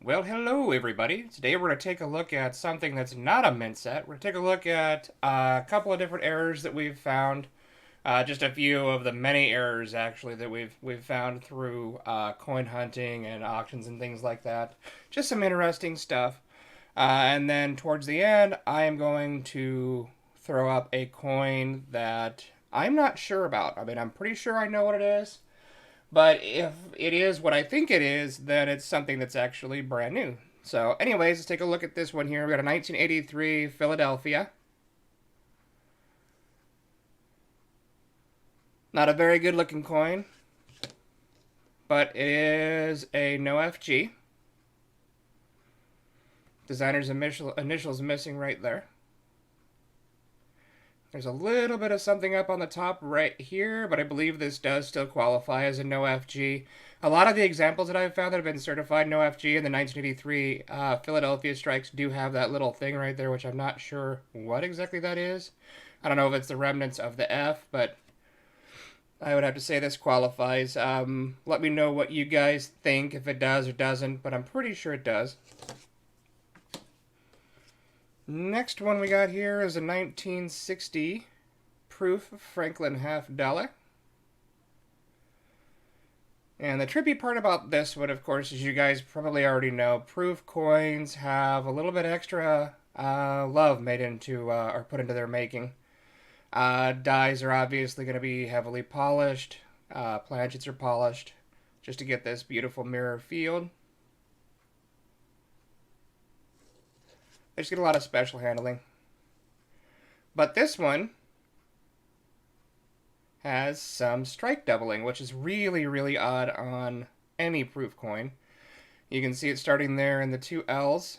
Well, hello everybody. Today we're going to take a look at something that's not a mint set. We're going to take a look at a couple of different errors that we've found. Just a few of the many errors actually that we've found through coin hunting and auctions and things like that. Just some interesting stuff. And then towards the end, I am going to throw up a coin that I'm not sure about. I mean, I'm pretty sure I know what it is. But if it is what I think it is, then it's something that's actually brand new. So, anyways, let's take a look at this one here. We got a 1983 Philadelphia. Not a very good looking coin, but it is a no FG. Designer's initials missing right there. There's a little bit of something up on the top right here, but I believe this does still qualify as a no FG. A lot of the examples that I've found that have been certified no FG in the 1983 Philadelphia strikes do have that little thing right there, which I'm not sure what exactly that is. I don't know if it's the remnants of the F, but I would have to say this qualifies. Let me know what you guys think, if it does or doesn't, but I'm pretty sure it does. Next one we got here is a 1960 proof Franklin half dollar. And the trippy part about this one, of course, as you guys probably already know, proof coins have a little bit extra love made into or put into their making. Dies are obviously going to be heavily polished. Planchets are polished just to get this beautiful mirror field. They just get a lot of special handling. But this one has some strike doubling, which is really, really odd on any proof coin. You can see it starting there in the two L's.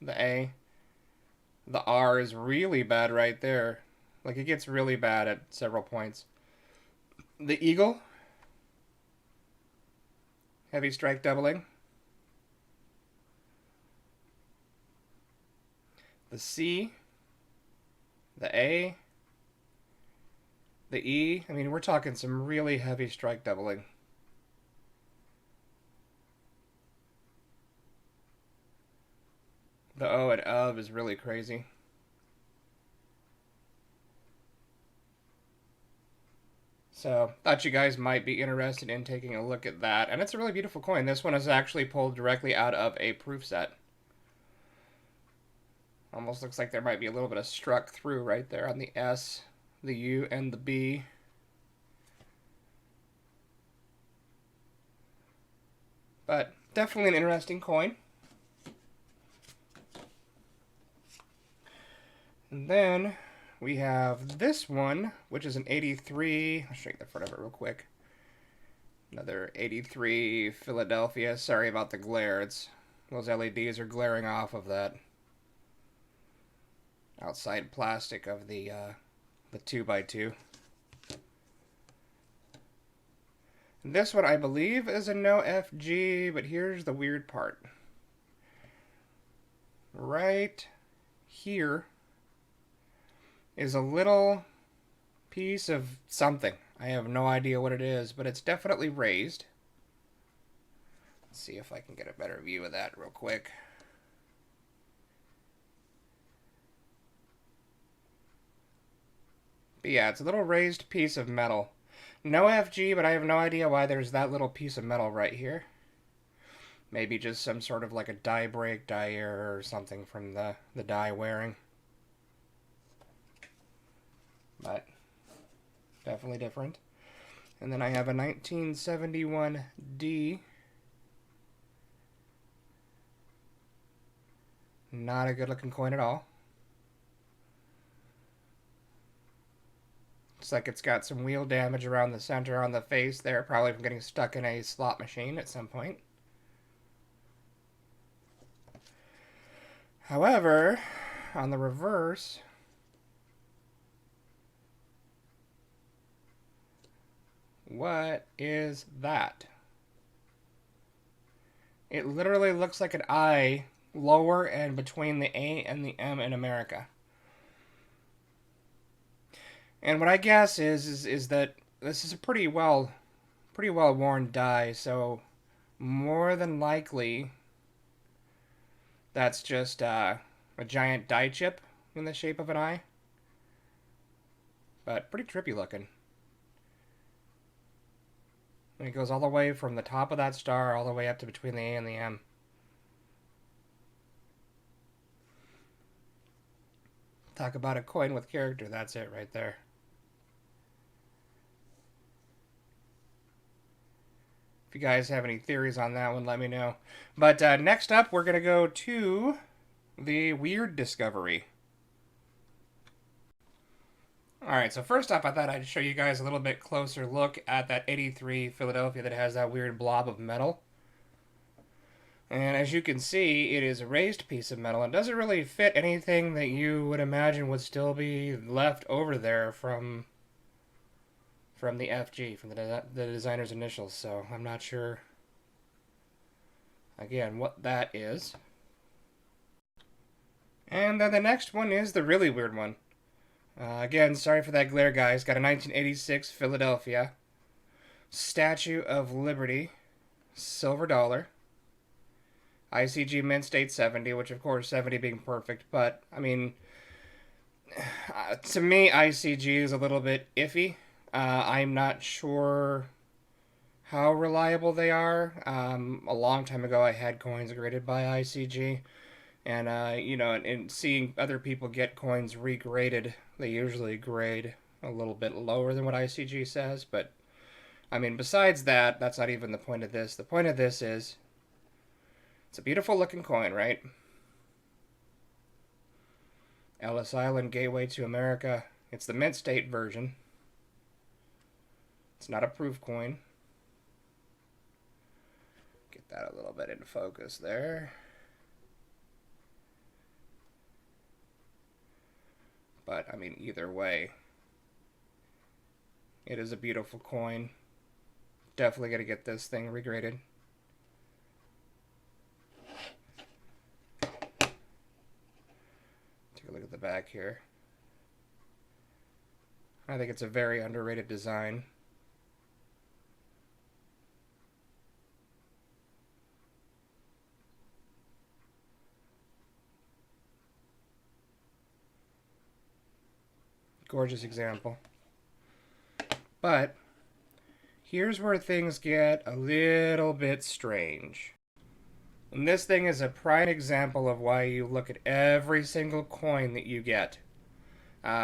The A. The R is really bad right there. Like, it gets really bad at several points. The eagle. Heavy strike doubling. The C, the A, the E. I mean, we're talking some really heavy strike doubling. The O and of is really crazy. So, thought you guys might be interested in taking a look at that. And it's a really beautiful coin. This one is actually pulled directly out of a proof set. Almost looks like there might be a little bit of struck through right there on the S, the U, and the B. But definitely an interesting coin. And then we have this one, which is an 83. I'll show you the front of it real quick. Another 83 Philadelphia. Sorry about the glare. Those LEDs are glaring off of that outside plastic of the 2x2. This one I believe is a no FG, but here's the weird part. Right here is a little piece of something. I have no idea what it is, but it's definitely raised. Let's see if I can get a better view of that real quick. But yeah, it's a little raised piece of metal. No FG, but I have no idea why there's that little piece of metal right here. Maybe just some sort of like a die break, die error, or something from the die wearing. But definitely different. And then I have a 1971D. Not a good looking coin at all. Looks like it's got some wheel damage around the center on the face there, probably from getting stuck in a slot machine at some point. However, on the reverse, what is that? It literally looks like an I lower and between the A and the M in America. And what I guess is that this is a pretty well worn die, so more than likely That's just a giant die chip in the shape of an eye. But pretty trippy looking. And it goes all the way from the top of that star all the way up to between the A and the M. Talk about a coin with character, that's it right there. If you guys have any theories on that one, let me know. But next up, we're going to go to the weird discovery. Alright, so first off, I thought I'd show you guys a little bit closer look at that 83 Philadelphia that has that weird blob of metal. And as you can see, it is a raised piece of metal. It doesn't really fit anything that you would imagine would still be left over there from the FG, from the designer's initials. So I'm not sure, again, what that is. And then the next one is the really weird one. Again, sorry for that glare, guys. Got a 1986 Philadelphia Statue of Liberty silver dollar. ICG mint state 70, which of course 70 being perfect, but I mean, to me ICG is a little bit iffy. I'm not sure how reliable they are. A long time ago I had coins graded by ICG, and you know, and seeing other people get coins regraded, they usually grade a little bit lower than what ICG says, but I mean, besides that, that's not even the point of this. The point of this is it's a beautiful looking coin, right? Ellis Island Gateway to America. It's the mint state version. It's not a proof coin. Get that a little bit into focus there. But, I mean, either way, it is a beautiful coin. Definitely got to get this thing regraded. Take a look at the back here. I think it's a very underrated design. Gorgeous example. But here's where things get a little bit strange. And this thing is a prime example of why you look at every single coin that you get.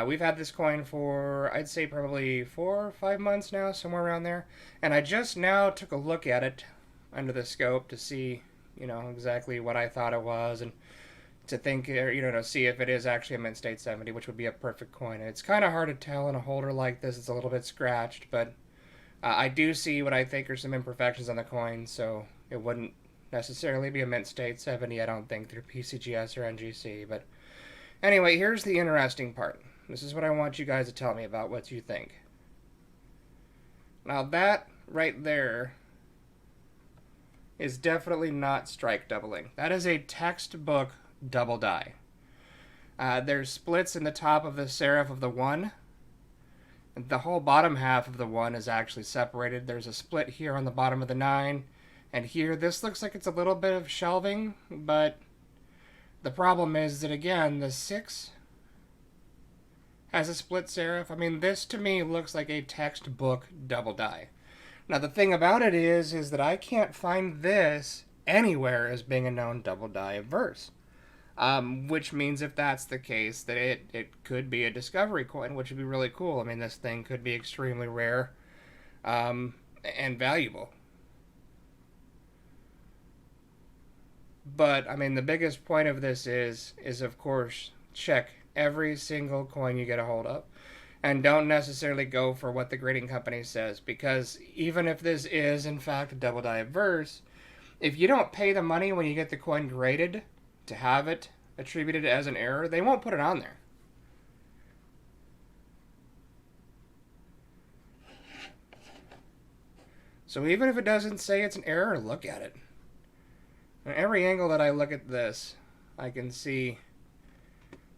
We've had this coin for, I'd say, probably 4 or 5 months now, somewhere around there. And I just now took a look at it under the scope to see, you know, exactly what I thought it was, and to think, you know, to see if it is actually a mint state 70, which would be a perfect coin. And it's kind of hard to tell in a holder like this. It's a little bit scratched, but I do see what I think are some imperfections on the coin, so it wouldn't necessarily be a mint state 70, I don't think, through PCGS or NGC. But anyway, here's the interesting part. This is what I want you guys to tell me about what you think. Now that right there is definitely not strike doubling. That is a textbook double die. There's splits in the top of the serif of the 1. The whole bottom half of the 1 is actually separated. There's a split here on the bottom of the 9. And here, this looks like it's a little bit of shelving, but the problem is that, again, the 6 has a split serif. I mean, this to me looks like a textbook double die. Now, the thing about it is that I can't find this anywhere as being a known double die verse. Which means if that's the case, that it could be a discovery coin, which would be really cool. I mean, this thing could be extremely rare and valuable. But, I mean, the biggest point of this is of course, check every single coin you get a hold of. And don't necessarily go for what the grading company says, because even if this is, in fact, a double die verse, if you don't pay the money when you get the coin graded to have it attributed as an error, they won't put it on there. So even if it doesn't say it's an error, look at it. At every angle that I look at this, I can see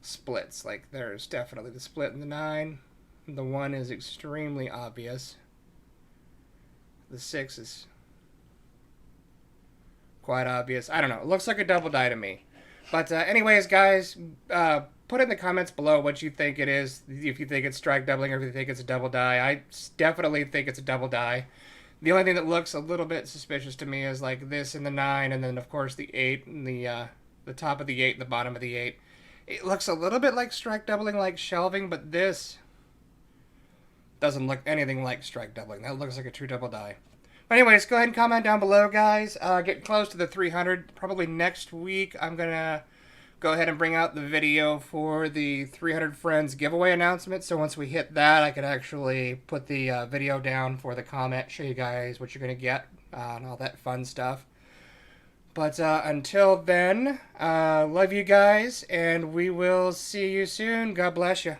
splits. Like, there's definitely the split in the 9. The 1 is extremely obvious. The 6 is quite obvious. I don't know. It looks like a double die to me. But anyways, guys, put in the comments below what you think it is. If you think it's strike doubling or if you think it's a double die. I definitely think it's a double die. The only thing that looks a little bit suspicious to me is like this and the 9, and then of course the 8 and the top of the 8 and the bottom of the 8. It looks a little bit like strike doubling, like shelving, but this doesn't look anything like strike doubling. That looks like a true double die. But anyways, go ahead and comment down below, guys. Getting close to the 300. Probably next week, I'm going to go ahead and bring out the video for the 300 Friends giveaway announcement. So once we hit that, I could actually put the video down for the comment, show you guys what you're going to get, and all that fun stuff. But until then, love you guys, and we will see you soon. God bless you.